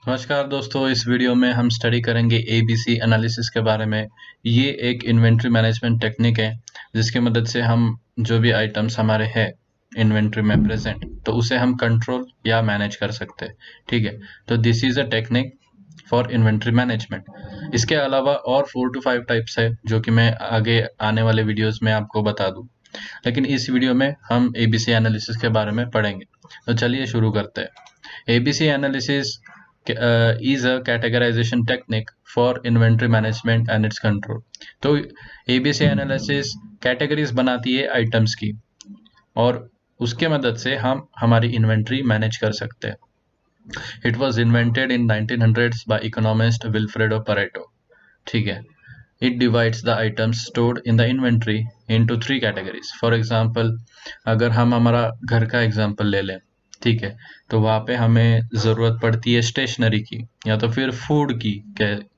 नमस्कार दोस्तों, इस वीडियो में हम स्टडी करेंगे एबीसी एनालिसिस के बारे में। ये एक इन्वेंट्री मैनेजमेंट टेक्निक है जिसकी मदद से हम जो भी आइटम्स हमारे हैं इन्वेंट्री में प्रेजेंट, तो उसे हम कंट्रोल या मैनेज कर सकते हैं। ठीक है, तो this is a technique for inventory management. इसके अलावा और 4 to 5 टाइप्स है जो कि मैं आगे आने वाले वीडियोस में आपको बता दूं, लेकिन इस वीडियो में हम एबीसी एनालिसिस के बारे में पढ़ेंगे। तो चलिए शुरू करते हैं। ABC analysis is a categorization technique for inventory management and its control। तो ABC एनालिसिस कैटेगरीज बनाती है आइटम्स की और उसके मदद से हम हमारी इन्वेंट्री मैनेज कर सकते हैं। It was invented in 1900s by economist Wilfredo Pareto। ठीक है, it divides the items stored in the inventory into 3 categories। For example, अगर हम हमारा घर का एग्जाम्पल ले लें, ठीक है, तो वहाँ पे हमें ज़रूरत पड़ती है स्टेशनरी की या तो फिर फूड की,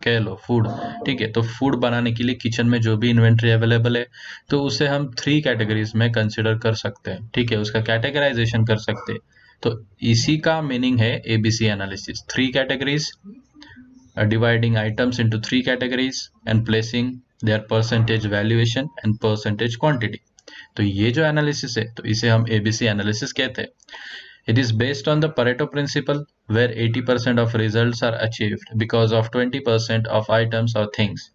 कह लो फूड। ठीक है, तो फूड बनाने के लिए किचन में जो भी इन्वेंट्री अवेलेबल है तो उसे हम 3 कैटेगरीज में कंसिडर कर सकते हैं। ठीक है, उसका कैटेगराइजेशन कर सकते हैं। तो इसी का मीनिंग है ABC analysis. 3 categories, dividing items into 3 categories and placing their percentage valuation and percentage quantity। तो ये जो एनालिसिस है तो इसे हम एबीसी एनालिसिस कहते हैं। It is based on the Pareto principle where 80% of results are achieved because of 20% of items or things।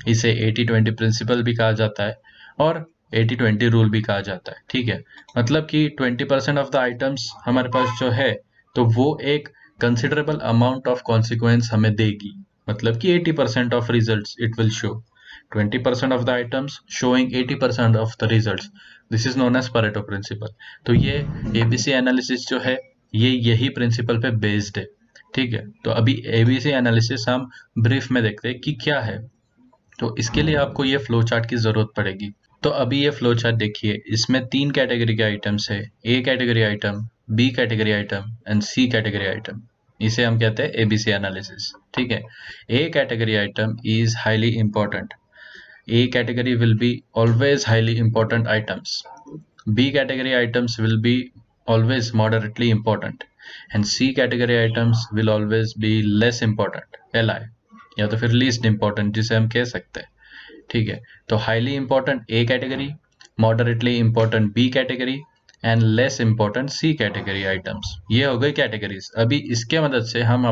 इसे 80-20 प्रिंसिपल भी कहा जाता है और 80-20 रूल भी कहा जाता है। ठीक है, मतलब कि 20% ऑफ द आइटम्स हमारे पास जो है तो वो एक कंसिडरेबल अमाउंट ऑफ कॉन्सिक्वेंस हमें देगी। मतलब कि 80% of results it will show, 20% of the items showing 80% of the results. This is known as Pareto principle. तो ये एबीसी एनालिसिस जो है ये यही प्रिंसिपल पे बेस्ड है। ठीक है, तो अभी एबीसी एनालिसिस हम ब्रीफ में देखते हैं कि क्या है। तो इसके लिए आपको ये फ्लो चार्ट की जरूरत पड़ेगी। तो अभी ये फ्लो चार्ट देखिए, इसमें 3 कैटेगरी के आइटम्स है, A category item, B category item and C category item. इसे हम कहते हैं एबीसी एनालिसिस। ठीक है, A category item is highly important. A category will be always highly important items. B category items will be always moderately important and C category items will always be less important, LI, या तो फिर least important जिसे हम कह सकते हैं। ठीक है, तो highly important A category, moderately important B category and less important C category items. ये हो गई कैटेगरीज। अभी इसके मदद से हम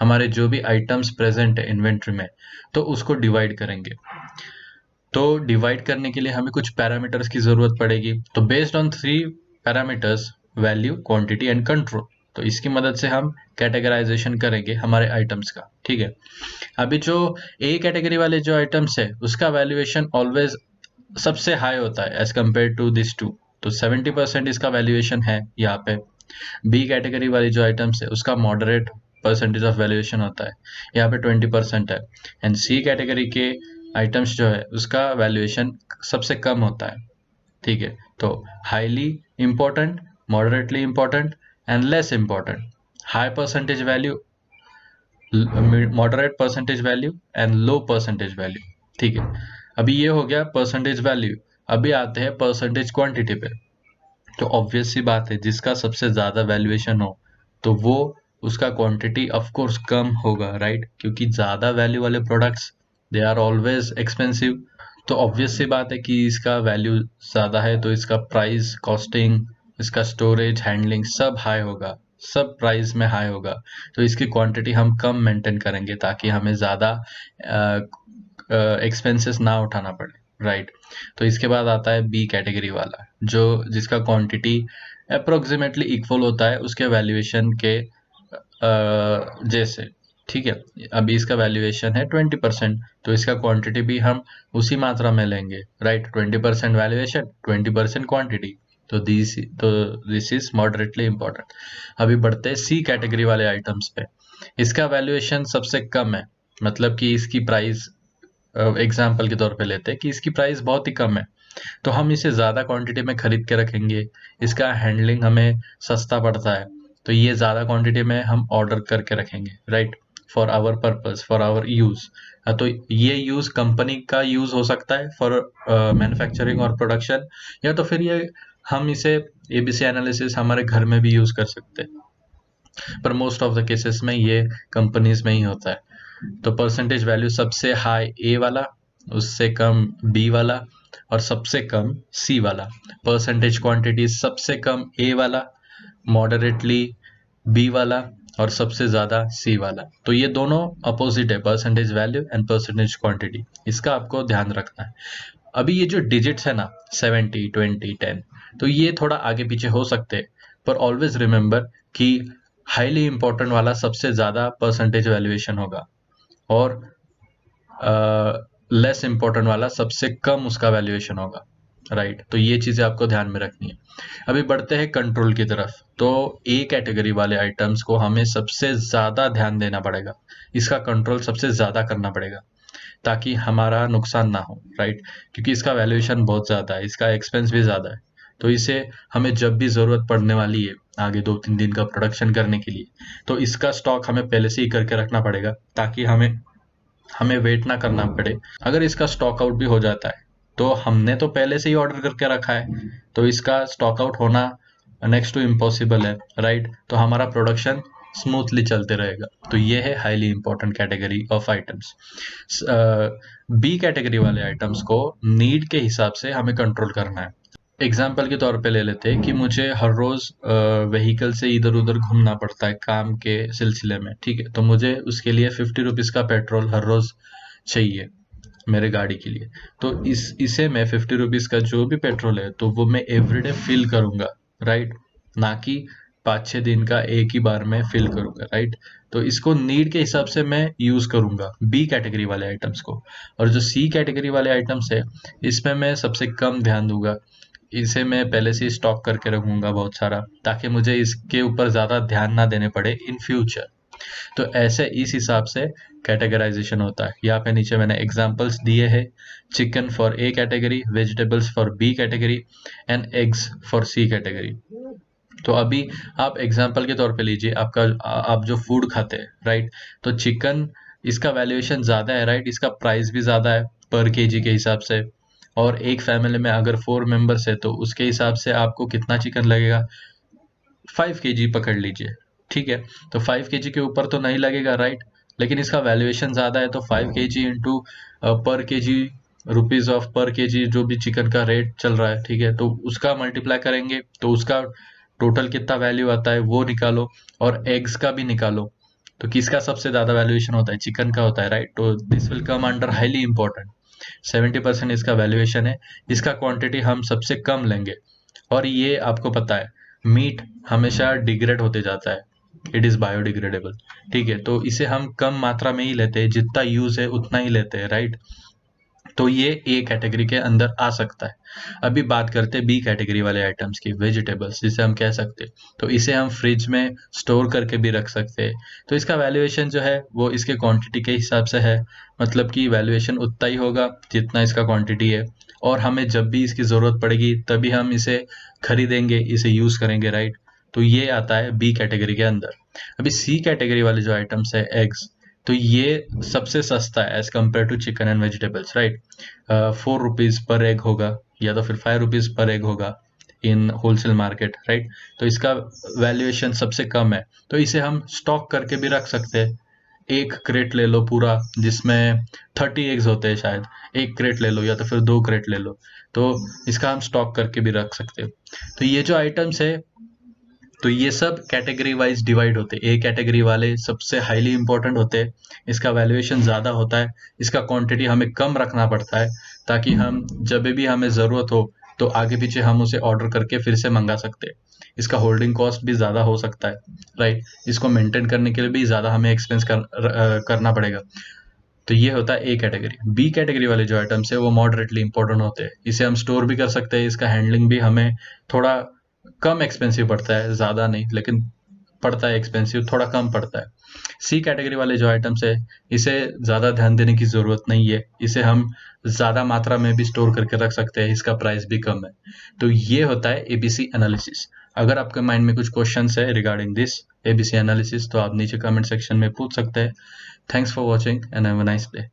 हमारे जो भी आइटम्स प्रेजेंट है इन्वेंट्री में तो उसको डिवाइड करेंगे। तो डिवाइड करने के लिए हमें कुछ पैरामीटर्स की जरूरत पड़ेगी। तो based on 3 parameters, value, quantity and control, तो इसकी मदद से हम कैटेगराइजेशन करेंगे हमारे आइटम्स का। ठीक है, अभी जो ए कैटेगरी वाले जो आइटम्स है उसका वैल्यूएशन ऑलवेज सबसे हाई होता है as compare to this two. तो 70% इसका वैल्यूएशन है यहाँ पे। बी कैटेगरी वाली जो आइटम्स है उसका मॉडरेट परसेंटेज ऑफ वैल्यूएशन होता है, यहाँ पे 20% है। एंड सी कैटेगरी के आइटम्स जो है उसका वैल्यूएशन सबसे कम होता है। ठीक है, तो highly important, moderately important and less important, high percentage value, moderate percentage value and low percentage value. ठीक है, अभी ये हो गया परसेंटेज वैल्यू। अभी आते हैं परसेंटेज क्वांटिटी पे। तो ऑब्वियस सी बात है, जिसका सबसे ज्यादा वैल्यूएशन हो तो वो उसका क्वांटिटी ऑफ कोर्स कम होगा, राइट, क्योंकि ज्यादा वैल्यू वाले products they are always expensive. तो ऑब्वियस सी बात है कि इसका वैल्यू ज्यादा है तो इसका प्राइस, कॉस्टिंग, इसका स्टोरेज, हैंडलिंग सब हाई होगा, सब प्राइस में हाई होगा। तो इसकी क्वांटिटी हम कम मेंटेन करेंगे ताकि हमें ज्यादा एक्सपेंसेस ना उठाना पड़े, राइट। तो इसके बाद आता है बी कैटेगरी वाला, जो जिसका क्वांटिटी अप्रोक्सीमेटली इक्वल होता है उसके वैल्यूएशन के जैसे। ठीक है, अभी इसका वैल्यूएशन है 20%, तो इसका क्वांटिटी भी हम उसी मात्रा में लेंगे, राइट। 20% valuation, 20% quantity. तो दिस इज मॉडरेटली इंपॉर्टेंट। अभी बढ़ते हैं सी कैटेगरी वाले आइटम्स पे। इसका वैल्यूएशन सबसे कम है, मतलब कि इसकी प्राइस, एग्जाम्पल के तौर पे लेते हैं कि इसकी प्राइस बहुत ही कम है, तो हम इसे ज़्यादा क्वांटिटी में खरीद के रखेंगे। इसका हैंडलिंग हमें सस्ता पड़ता है तो ये ज़्यादा क्वांटिटी में हम ऑर्डर करके रखेंगे, right, for our purpose, for our use. तो ये यूज़ कंपनी का यूज़ हो सकता है फॉर मैन्युफैक्चरिंग और प्रोडक्शन, या तो फिर ये हम इसे एबीसी एनालिसिस हमारे घर में भी यूज़ कर सकते हैं। पर मोस्ट ऑफ द केसेस में ये कंपनीज में ही होता है। तो परसेंटेज वैल्यू सबसे हाई ए वाला, उससे कम बी वाला और सबसे कम सी वाला। परसेंटेज क्वांटिटी सबसे कम ए वाला, मॉडरेटली बी वाला और सबसे ज्यादा सी वाला। तो ये दोनों अपोजिट है, percentage value and percentage quantity. इसका आपको ध्यान रखना है। अभी ये जो डिजिट्स है ना 70, 20, 10, तो ये थोड़ा आगे पीछे हो सकते हैं, पर ऑलवेज रिमेंबर कि हाईली इंपॉर्टेंट वाला सबसे ज्यादा परसेंटेज वैल्यूएशन होगा और लेस इंपॉर्टेंट वाला सबसे कम उसका वैल्यूएशन होगा, राइट। तो ये चीजें आपको ध्यान में रखनी है। अभी बढ़ते हैं कंट्रोल की तरफ। तो ए कैटेगरी वाले आइटम्स को हमें सबसे ज्यादा ध्यान देना पड़ेगा, इसका कंट्रोल सबसे ज्यादा करना पड़ेगा ताकि हमारा नुकसान ना हो, राइट। क्योंकि इसका वैल्यूएशन बहुत ज्यादा है, इसका एक्सपेंस भी ज्यादा है। तो इसे हमें जब भी जरूरत पड़ने वाली है आगे 2-3 दिन का प्रोडक्शन करने के लिए, तो इसका स्टॉक हमें पहले से ही करके रखना पड़ेगा ताकि हमें वेट ना करना पड़े। अगर इसका स्टॉक आउट भी हो जाता है तो हमने तो पहले से ही ऑर्डर करके रखा है, तो इसका स्टॉक आउट होना नेक्स्ट टू इम्पॉसिबल है, राइट। तो हमारा प्रोडक्शन स्मूथली चलते रहेगा। तो ये है highly important category of items. B category वाले आइटम्स को नीड के हिसाब से हमें कंट्रोल करना है। एग्जाम्पल के तौर पे ले लेते हैं कि मुझे हर रोज व्हीकल से इधर उधर घूमना पड़ता है काम के सिलसिले में, ठीक है। तो मुझे उसके लिए 50 रुपीज का पेट्रोल हर रोज चाहिए मेरे गाड़ी के लिए। तो इसे मैं 50 रुपीज का जो भी पेट्रोल है तो वो मैं एवरीडे फिल करूंगा, राइट। ना कि 5-6 दिन का एक ही बार में फिल करूंगा, राइट। तो इसको नीड के हिसाब से मैं यूज करूंगा बी कैटेगरी वाले आइटम्स को। और जो सी कैटेगरी वाले आइटम्स है इसमें मैं सबसे कम ध्यान दूंगा, इसे मैं पहले से स्टॉक करके रखूंगा बहुत सारा, ताकि मुझे इसके ऊपर ज्यादा ध्यान ना देने पड़े इन फ्यूचर। तो ऐसे इस हिसाब से कैटेगराइजेशन होता है। यहाँ पे नीचे मैंने एग्जांपल्स दिए हैं, chicken for A category, vegetables for B category and eggs for C category. तो अभी आप एग्जांपल के तौर पे लीजिए, आप जो फूड खाते हैं, राइट। तो चिकन, इसका वैल्यूएशन ज्यादा है, राइट। इसका प्राइस भी ज्यादा है पर केजी के हिसाब से। और एक फैमिली में अगर 4 मेंबर्स है तो उसके हिसाब से आपको कितना चिकन लगेगा, 5 केजी पकड़ लीजिए, ठीक है। तो 5 केजी के ऊपर तो नहीं लगेगा, राइट। लेकिन इसका वैल्यूएशन ज्यादा है तो 5 केजी इंटू पर केजी रुपीज ऑफ पर केजी जो भी चिकन का रेट चल रहा है, ठीक है। तो उसका मल्टीप्लाई करेंगे तो उसका टोटल कितना वैल्यू आता है वो निकालो, और एग्स का भी निकालो। तो किसका सबसे ज्यादा वैल्यूएशन होता है, चिकन का होता है, राइट। तो this will come under highly important. 70% इसका वैल्यूएशन है, इसका क्वांटिटी हम सबसे कम लेंगे। और ये आपको पता है मीट हमेशा डिग्रेड होते जाता है, इट इज बायोडिग्रेडेबल, ठीक है। तो इसे हम कम मात्रा में ही लेते हैं, जितना यूज है उतना ही लेते हैं, राइट। तो ये ए कैटेगरी के अंदर आ सकता है। अभी बात करते हैं बी कैटेगरी वाले आइटम्स की, वेजिटेबल्स जिसे हम कह सकते हैं। तो इसे हम फ्रिज में स्टोर करके भी रख सकते हैं। तो इसका वैल्यूएशन जो है वो इसके क्वांटिटी के हिसाब से है, मतलब कि वैल्यूएशन उतना ही होगा जितना इसका क्वांटिटी है। और हमें जब भी इसकी जरूरत पड़ेगी तभी हम इसे खरीदेंगे, इसे यूज करेंगे, राइट। तो ये आता है बी कैटेगरी के अंदर। अभी सी कैटेगरी वाले जो आइटम्स है एग्स, तो ये सबसे सस्ता है as compare to chicken and vegetables, right. 4 rupees पर एग होगा या तो फिर 5 रुपीज पर एग होगा इन होलसेल मार्केट, राइट। तो इसका वैल्यूएशन सबसे कम है, तो इसे हम स्टॉक करके भी रख सकते हैं। एक क्रेट ले लो पूरा जिसमें 30 एग्स होते हैं शायद, एक क्रेट ले लो या तो फिर 2 क्रेट ले लो, तो इसका हम स्टॉक करके भी रख सकते हैं। तो ये जो आइटम्स है तो ये सब कैटेगरी वाइज डिवाइड होते हैं। ए कैटेगरी वाले सबसे हाईली इंपॉर्टेंट होते हैं, इसका वैल्यूएशन ज्यादा होता है, इसका क्वांटिटी हमें कम रखना पड़ता है ताकि हम जब भी हमें जरूरत हो तो आगे पीछे हम उसे ऑर्डर करके फिर से मंगा सकते हैं। इसका होल्डिंग कॉस्ट भी ज्यादा हो सकता है, राइट। इसको मेंटेन करने के लिए भी ज्यादा हमें एक्सपेंस करना पड़ेगा। तो ये होता है ए कैटेगरी। बी कैटेगरी वाले जो आइटम्स है वो मॉडरेटली इंपॉर्टेंट होते हैं, इसे हम स्टोर भी कर सकते हैं, इसका हैंडलिंग भी हमें थोड़ा कम एक्सपेंसिव पड़ता है, ज्यादा नहीं लेकिन पड़ता है एक्सपेंसिव, थोड़ा कम पड़ता है। सी कैटेगरी वाले जो आइटम्स है इसे ज्यादा ध्यान देने की जरूरत नहीं है, इसे हम ज्यादा मात्रा में भी स्टोर करके रख सकते हैं, इसका प्राइस भी कम है। तो ये होता है एबीसी एनालिसिस। अगर आपके माइंड में कुछ क्वेश्चंस है रिगार्डिंग दिस एबीसी एनालिसिस तो आप नीचे कमेंट सेक्शन में पूछ सकते हैं। Thanks for watching and have a nice day.